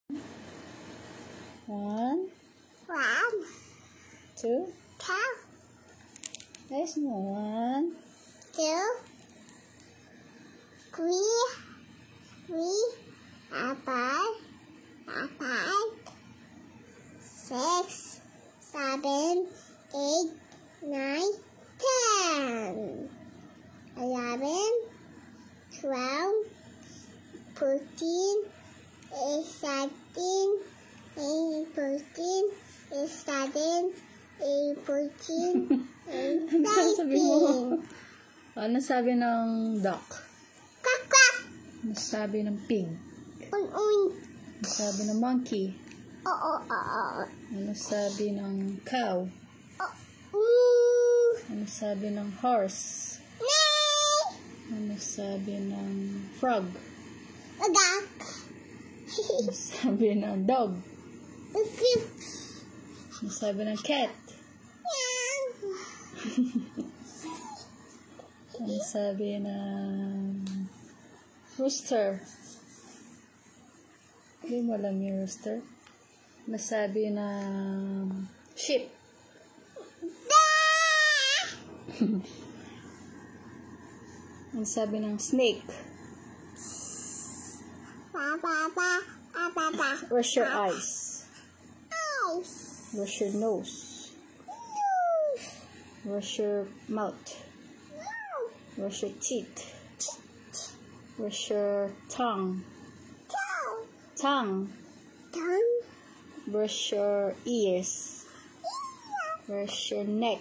One. One. Two. Two. There's no one. Two. Three. Five. 6, 7, 8, 9, 10, 11, 12, 14, 13, 14, 17, 14, 15. Ano sabi ng duck? Quack, quack. Ano sabi ng pig? Un. Ano sabi ng monkey? Oo. Ano sabi ng cow? Ano sabi ng horse? Ano sabi ng frog? Duck. Ano sabi ng dog? Ano sabi ng cat? Ano sabi ng rooster? Hindi mo alam yung rooster? Ano sabi ng sheep? Ano sabi ng snake? Where's your eyes? Where's your nose? Where's your mouth? Where's your teeth? Where's your tongue? Tongue. Where's your ears? Where's your neck?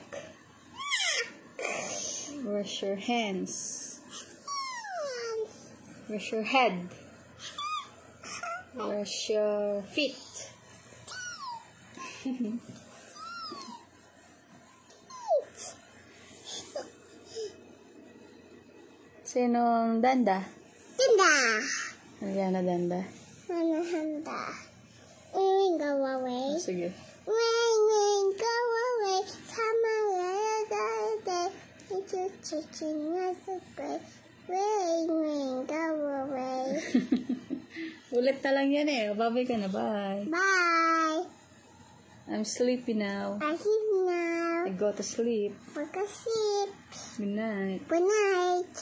Where's your hands? Where's your head? Where's your feet? Sinong danda? Ariana danda. Go away. Sige. Rain, go away. Come on, day. It's a chicken, Rain, go away. Ulit na lang yan eh. Babay ka na. Bye. Bye. I'm sleepy now. I sleep now. I go to sleep. Go to sleep. Good night. Good night.